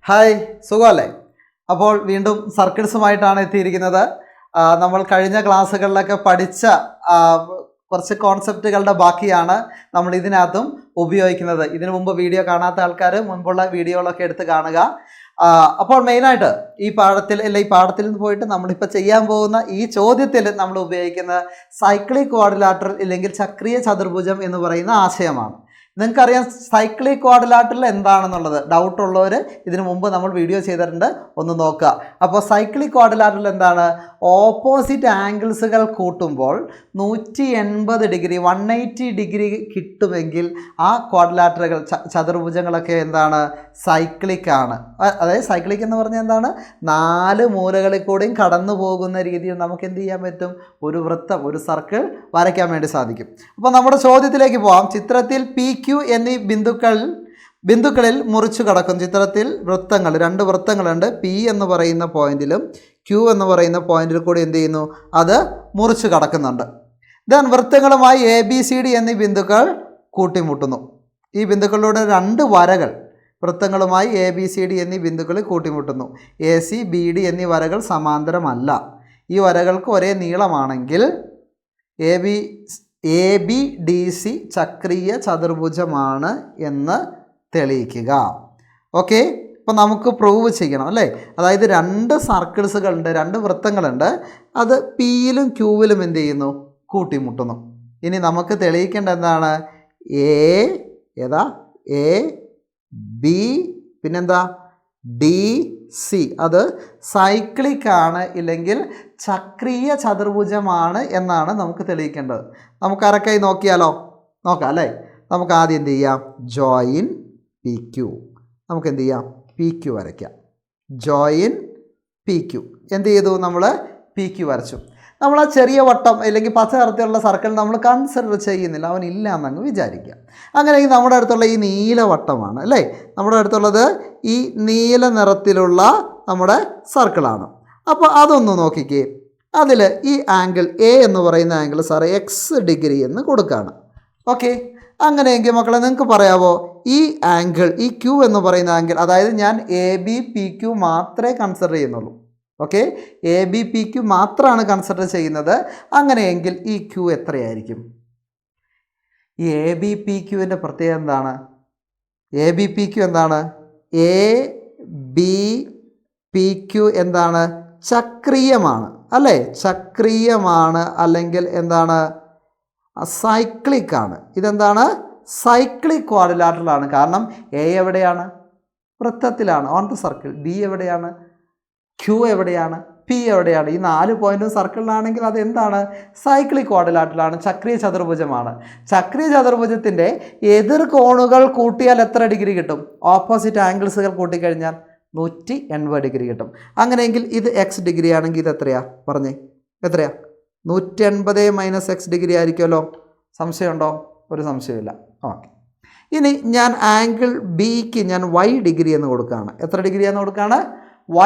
Hi, സുഖമല്ലേ? അപ്പോൾ വീണ്ടും സർക്കിൾസുമായിട്ടാണ് എത്തിയിരിക്കുന്നത്. നമ്മൾ കഴിഞ്ഞ ക്ലാസ്സുകളിലൊക്കെ പഠിച്ച കുറച്ച് കോൺസെപ്റ്റുകളുടെ ബാക്കിയാണ് നമ്മൾ ഇതിനകത്തും ഉപയോഗിക്കുന്നത്. ഇതിനു മുമ്പ് വീഡിയോ കാണാത്ത ആൾക്കാർ മുൻപുള്ള വീഡിയോകളൊക്കെ എടുത്ത് കാണുക. അപ്പോൾ മെയിനായിട്ട് ഈ പാഠത്തിൽ നിന്ന് പോയിട്ട് നമ്മളിപ്പോൾ ചെയ്യാൻ പോകുന്ന ഈ ചോദ്യത്തിൽ നമ്മൾ ഉപയോഗിക്കുന്നത് സൈക്ലിക് ക്വാഡ്രിലാറ്ററൽ ഇല്ലെങ്കിൽ ചക്രീയ ചതുർഭുജം എന്ന് പറയുന്ന ആശയമാണ്. നിങ്ങൾക്കറിയാം സൈക്ലിക് ക്വാഡ്രിലാറ്ററൽ എന്താണെന്നുള്ളത്. ഡൗട്ട് ഉള്ളവർ ഇതിനു മുമ്പ് നമ്മൾ വീഡിയോ ചെയ്തിട്ടുണ്ട്, ഒന്ന് നോക്കുക. അപ്പോൾ സൈക്ലിക് ക്വാഡ്രിലാറ്ററൽ എന്താണ്? ഓപ്പോസിറ്റ് ആംഗിൾസുകൾ കൂട്ടുമ്പോൾ 180 ഡിഗ്രി 180 ഡിഗ്രി കിട്ടുമെങ്കിൽ ആ ക്വാഡ്രിലാറ്ററുകൾ ചതുർഭുജങ്ങളൊക്കെ എന്താണ്? സൈക്ലിക് ആണ്. അതായത് സൈക്ലിക് എന്ന് പറഞ്ഞാൽ എന്താണ്? 4 മൂലകളിൽ കൂടെയും കടന്നു പോകുന്ന രീതിയിൽ നമുക്ക് എന്ത് ചെയ്യാൻ പറ്റും? ഒരു വൃത്തം, ഒരു സർക്കിൾ വരയ്ക്കാൻ വേണ്ടി സാധിക്കും. അപ്പോൾ നമ്മുടെ ചോദ്യത്തിലേക്ക് പോകാം. ചിത്രത്തിൽ PQ എന്നീ ബിന്ദുക്കളിൽ മുറിച്ചു കടക്കും. ചിത്രത്തിൽ വൃത്തങ്ങൾ, 2 വൃത്തങ്ങളുണ്ട്. P എന്ന് പറയുന്ന പോയിന്റിലും Q എന്ന് പറയുന്ന പോയിന്റിൽ കൂടി എന്ത് ചെയ്യുന്നു? അത് മുറിച്ചു കടക്കുന്നുണ്ട്. ദെൻ വൃത്തങ്ങളുമായി ABCD എന്നീ ബിന്ദുക്കൾ കൂട്ടിമുട്ടുന്നു. ഈ ബിന്ദുക്കളിലൂടെ 2 വരകൾ വൃത്തങ്ങളുമായി ABCD എന്നീ ബിന്ദുക്കൾ കൂട്ടിമുട്ടുന്നു. AC BD എന്നീ വരകൾ സമാന്തരമല്ല. ഈ വരകൾക്ക് ഒരേ നീളമാണെങ്കിൽ ABDC ചക്രീയ ചതുർഭുജമാണ് എന്ന് തെളിയിക്കുക. ഓക്കെ, അപ്പോൾ നമുക്ക് പ്രൂവ് ചെയ്യണം അല്ലേ? അതായത് 2 സർക്കിൾസുകളുണ്ട്, 2 വൃത്തങ്ങളുണ്ട്. അത് Pയിലും Qയിലും എന്ത് ചെയ്യുന്നു? കൂട്ടിമുട്ടുന്നു. ഇനി നമുക്ക് തെളിയിക്കേണ്ട എന്താണ്? AB പിന്നെന്താ? DC അത് സൈക്ലിക് ആണ് ഇല്ലെങ്കിൽ ചക്രീയ ചതുർഭുജമാണ് എന്നാണ് നമുക്ക് തെളിയിക്കേണ്ടത്. നമുക്ക് അരക്കായി നോക്കിയാലോ? നോക്കാം അല്ലേ? നമുക്ക് ആദ്യം എന്ത് ചെയ്യാം? Join PQ. നമുക്ക് എന്ത് ചെയ്യാം? PQ വരയ്ക്കാം. Join PQ. എന്ത് ചെയ്തു? നമ്മൾ PQ വരച്ചു. നമ്മൾ ആ ചെറിയ വട്ടം അല്ലെങ്കിൽ പച്ച നിറത്തിലുള്ള സർക്കിൾ നമ്മൾ കൺസിഡർ ചെയ്യുന്നില്ല, അവനില്ല എന്നങ്ങ് വിചാരിക്കുക. അങ്ങനെയെങ്കിൽ നമ്മുടെ അടുത്തുള്ള ഈ നീല വട്ടമാണ് അല്ലേ? നമ്മുടെ അടുത്തുള്ളത് ഈ നീല നിറത്തിലുള്ള നമ്മുടെ സർക്കിളാണ്. അപ്പോൾ അതൊന്ന് നോക്കിക്കേ. അതിൽ ഈ ആംഗിൾ A എന്ന് പറയുന്ന ആംഗിൾ സാറ് X ഡിഗ്രി എന്ന് കൊടുക്കുകയാണ്. ഓക്കെ, അങ്ങനെയെങ്കിൽ മക്കളെ നിങ്ങൾക്ക് പറയാമോ ഈ ആംഗിൾ, ഈ Q എന്ന് പറയുന്ന ആംഗിൾ, അതായത് ഞാൻ ABPQ മാത്രമേ കൺസിഡർ ചെയ്യുന്നുള്ളൂ. ഓക്കെ, ABPQ മാത്രമാണ് കൺസിഡർ ചെയ്യുന്നത്. അങ്ങനെയെങ്കിൽ ഈ Q എത്രയായിരിക്കും? ഈ ABPQവിൻ്റെ പ്രത്യേകത എന്താണ്? ABPQ എന്താണ്? ABPQ എന്താണ്? ചക്രീയമാണ് അല്ലേ? ചക്രീയമാണ്, അല്ലെങ്കിൽ എന്താണ്? സൈക്ലിക് ആണ്. ഇതെന്താണ്? സൈക്ലിക് ക്വാഡ്രിലാറ്ററൽ ആണ്. കാരണം A എവിടെയാണ്? വൃത്തത്തിലാണ്, ഓൺ ദ സർക്കിൾ. B എവിടെയാണ്? Q എവിടെയാണ്? P എവിടെയാണ്? ഈ 4 പോയിന്റും സർക്കിളിലാണെങ്കിൽ അത് എന്താണ്? സൈക്ലിക് ക്വാഡ്രിലാറ്ററൽ ആണ്, ചക്രീയ ചതുർഭുജമാണ്. ചക്രീയ ചതുർഭുജത്തിൻ്റെ എതിർ കോണുകൾ കൂട്ടിയാൽ എത്ര ഡിഗ്രി കിട്ടും? ഓപ്പോസിറ്റ് ആംഗിൾസുകൾ കൂട്ടിക്കഴിഞ്ഞാൽ 180 ഡിഗ്രി കിട്ടും. അങ്ങനെയെങ്കിൽ ഇത് X ഡിഗ്രി ആണെങ്കിൽ ഇത് എത്രയാ? പറഞ്ഞേ, എത്രയാ? 180 - X ഡിഗ്രി ആയിരിക്കുമല്ലോ. സംശയമുണ്ടോ? ഒരു സംശയമില്ല. ഓക്കെ, ഇനി ഞാൻ ആംഗിൾ Bക്ക് ഞാൻ Y ഡിഗ്രി എന്ന് കൊടുക്കുകയാണ്. എത്ര ഡിഗ്രി എന്ന് കൊടുക്കുകയാണ്?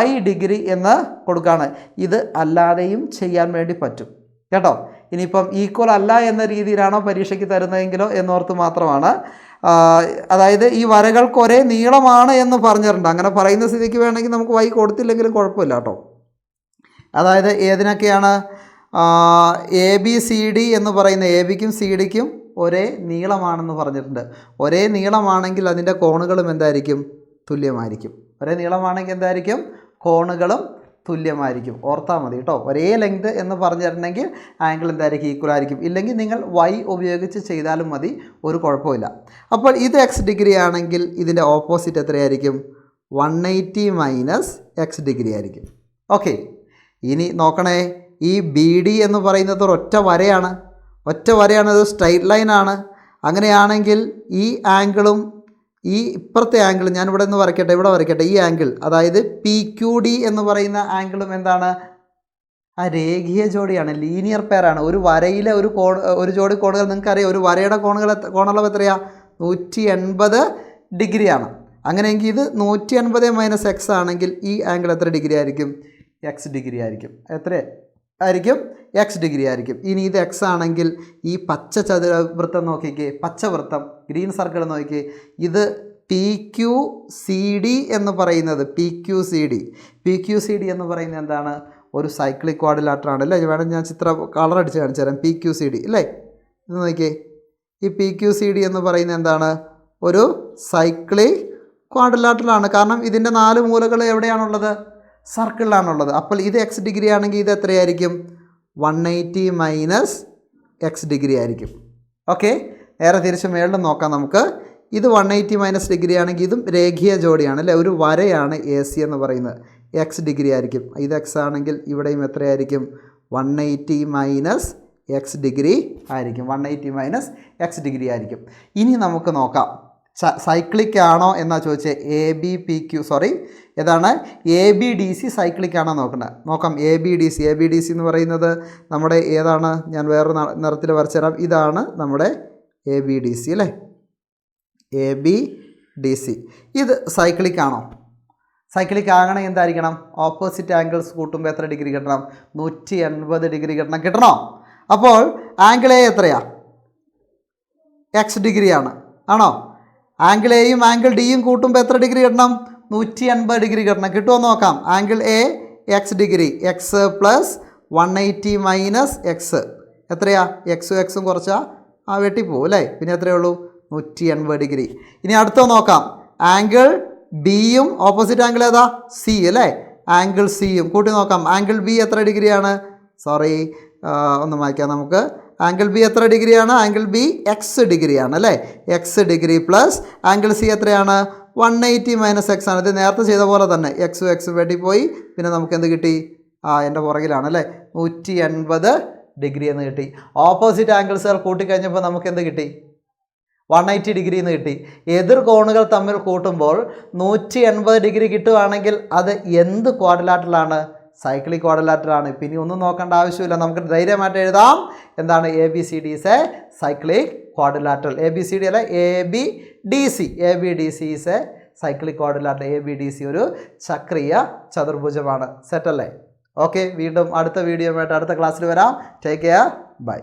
Y ഡിഗ്രി എന്ന് കൊടുക്കുകയാണ്. ഇത് അല്ലാതെയും ചെയ്യാൻ വേണ്ടി പറ്റും കേട്ടോ. ഇനിയിപ്പം ഈക്വൽ അല്ല എന്ന രീതിയിലാണോ പരീക്ഷയ്ക്ക് തരുന്നതെങ്കിലോ എന്നോർത്ത് മാത്രമാണ്. അതായത് ഈ വരകൾക്ക് ഒരേ നീളമാണ് എന്ന് പറഞ്ഞിട്ടുണ്ട്. അങ്ങനെ പറയുന്ന സ്ഥിതിക്ക് വേണമെങ്കിൽ നമുക്ക് Y കൊടുത്തില്ലെങ്കിലും കുഴപ്പമില്ല കേട്ടോ. അതായത് ഏതിനൊക്കെയാണ്? ABCD എന്ന് പറയുന്ന ABക്കും CDക്കും ഒരേ നീളമാണെന്ന് പറഞ്ഞിട്ടുണ്ട്. ഒരേ നീളമാണെങ്കിൽ അതിൻ്റെ കോണുകളും എന്തായിരിക്കും? തുല്യമായിരിക്കും. ഒരേ നീളമാണെങ്കിൽ എന്തായിരിക്കും? കോണുകളും തുല്യമായിരിക്കും. ഓർത്താൽ മതി കേട്ടോ. ഒരേ ലെങ്ത് എന്ന് പറഞ്ഞിട്ടുണ്ടെങ്കിൽ ആംഗിൾ എന്തായിരിക്കും? ഈക്വൽ ആയിരിക്കും. ഇല്ലെങ്കിൽ നിങ്ങൾ Y ഉപയോഗിച്ച് ചെയ്താലും മതി, ഒരു കുഴപ്പമില്ല. അപ്പോൾ ഇത് X ഡിഗ്രി ആണെങ്കിൽ ഇതിൻ്റെ ഓപ്പോസിറ്റ് എത്രയായിരിക്കും? 180 - X ഡിഗ്രി ആയിരിക്കും. ഓക്കെ, ഇനി നോക്കണേ. ഈ BD എന്ന് പറയുന്നത് ഒറ്റ വരയാണ്. ഇത് സ്ട്രൈറ്റ് ലൈനാണ്. അങ്ങനെയാണെങ്കിൽ ഈ ആംഗിളും ഈ ഇപ്പുറത്തെ ആംഗിൾ ഞാൻ ഇവിടെ നിന്ന് വരയ്ക്കട്ടെ. ഈ ആംഗിൾ, അതായത് PQD എന്ന് പറയുന്ന ആംഗിളും എന്താണ്? ആ രേഖീയ ജോഡിയാണ്, ലീനിയർ പെയറാണ്. ഒരു വരയിലെ ഒരു ജോഡി കോണുകൾ നിങ്ങൾക്കറിയാം. ഒരു വരയുടെ കോണളവ് എത്രയാണ്? 180 ഡിഗ്രിയാണ്. അങ്ങനെയെങ്കിൽ ഇത് 180 - X ആണെങ്കിൽ ഈ ആംഗിൾ എത്ര ഡിഗ്രി ആയിരിക്കും? X ഡിഗ്രി ആയിരിക്കും. എത്ര ആയിരിക്കും? X ഡിഗ്രി ആയിരിക്കും. ഇനി ഇത് X ആണെങ്കിൽ ഈ പച്ച വൃത്തം നോക്കിക്കേ, പച്ച വൃത്തം ഗ്രീൻ സർക്കിൾ നോക്കിക്കേ, ഇത് PQCD എന്ന് പറയുന്നത് PQCD എന്ന് പറയുന്നത് എന്താണ്? ഒരു സൈക്ലിക് ക്വാഡ്രിലാറ്റർ ആണ് അല്ലേ? വേണം ഞാൻ കളർ അടിച്ച് കാണിച്ചു തരാം. PQCD അല്ലേ? ഇത് നോക്കിയേ, ഈ PQCD എന്ന് പറയുന്നത് എന്താണ്? ഒരു സൈക്ലിക് ക്വാഡ്രിലാറ്ററലാണ്. കാരണം ഇതിൻ്റെ 4 മൂലകൾ എവിടെയാണുള്ളത്? സർക്കിളിലാണുള്ളത്. അപ്പോൾ ഇത് x ഡിഗ്രി ആണെങ്കിൽ ഇത് എത്രയായിരിക്കും? 180 മൈനസ് x ഡിഗ്രി ആയിരിക്കും. ഓക്കെ, നേരെ തിരിച്ച് മേളിൽ നോക്കാം നമുക്ക്. ഇത് 180 മൈനസ് ഡിഗ്രി ആണെങ്കിൽ ഇതും രേഖീയ ജോഡിയാണ് അല്ലേ? ഒരു വരയാണ് AC എന്ന് പറയുന്നത്. x ഡിഗ്രി ആയിരിക്കും. ഇത് x ആണെങ്കിൽ ഇവിടെയും എത്രയായിരിക്കും? 180 മൈനസ് x ഡിഗ്രി ആയിരിക്കും. 180 മൈനസ് x ഡിഗ്രി ആയിരിക്കും. ഇനി നമുക്ക് നോക്കാം സൈക്ലിക് ആണോ എന്നാ ചോദിച്ചത്. ഏതാണ്? ABDC സൈക്ലിക് ആണോ നോക്കാം. ABDC എന്ന് പറയുന്നത് നമ്മുടെ ഏതാണ്? ഞാൻ വേറൊരു നിറത്തിൽ വരച്ചു തരാം. ഇതാണ് നമ്മുടെ ABDC അല്ലേ? ABDC ഇത് സൈക്ലിക് ആണോ? സൈക്ലിക് ആകണം എന്തായിരിക്കണം? ഓപ്പോസിറ്റ് ആംഗിൾസ് കൂട്ടുമ്പോൾ എത്ര ഡിഗ്രി കിട്ടണം? 180 ഡിഗ്രി കിട്ടണോ? അപ്പോൾ ആംഗിൾ A എത്രയാ? x ഡിഗ്രിയാണ് ആണോ? ആംഗിൾ എയും ആംഗിൾ ഡിയും കൂട്ടുമ്പോൾ എത്ര ഡിഗ്രി കിട്ടണം? 180 ഡിഗ്രി കിട്ടണം. കിട്ടുമോ നോക്കാം. Angle A x degree, x plus 180 minus x എത്രയാ? എക്സും കുറച്ചാൽ വെട്ടിപ്പോവും അല്ലേ? പിന്നെ എത്രയേ ഉള്ളൂ? 180 ഡിഗ്രി. ഇനി അടുത്ത നോക്കാം. ആംഗിൾ ബിയും ഓപ്പോസിറ്റ് ആംഗിൾ ഏതാ? C അല്ലേ? ആംഗിൾ സിയും കൂട്ടി നോക്കാം. ആംഗിൾ ബി എത്ര ഡിഗ്രിയാണ്? ഒന്ന് മായ്ക്കാം നമുക്ക്. ആംഗിൾ ബി എത്ര ഡിഗ്രിയാണ്? ആംഗിൾ ബി എക്സ് ഡിഗ്രിയാണ് അല്ലേ? X degree plus angle C എത്രയാണ്? 180 മൈനസ് എക്സ് ആണ്. ഇത് നേരത്തെ ചെയ്ത പോലെ തന്നെ എക്സും വെട്ടിപ്പോയി. പിന്നെ നമുക്ക് എന്ത് കിട്ടി? എൻ്റെ പുറകിലാണ് അല്ലേ? 180 ഡിഗ്രി എന്ന് കിട്ടി. ഓപ്പോസിറ്റ് ആംഗിൾസുകൾ കൂട്ടിക്കഴിഞ്ഞപ്പോൾ നമുക്ക് എന്ത് കിട്ടി? 180 ഡിഗ്രി എന്ന് കിട്ടി. എതിർ കോണുകൾ തമ്മിൽ കൂട്ടുമ്പോൾ 180 ഡിഗ്രി കിട്ടുവാണെങ്കിൽ അത് എന്ത് ക്വാഡ്രിലാറ്ററലാണ്? സൈക്ലിക് ക്വാഡ്രിലാറ്ററാണ്. പിന്നെ ഒന്നും നോക്കേണ്ട ആവശ്യമില്ല, നമുക്ക് ധൈര്യമായിട്ട് എഴുതാം. എന്താണ്? ABCD is A cyclic quadrilateral. ABCD അല്ല, ABDC is A cyclic quadrilateral. ABDC ഒരു ചക്രീയ ചതുർഭുജമാണ്. സെറ്റല്ലേ? ഓക്കെ, വീണ്ടും അടുത്ത വീഡിയോയുമായിട്ട് അടുത്ത ക്ലാസ്സിൽ വരാം. Take care, by.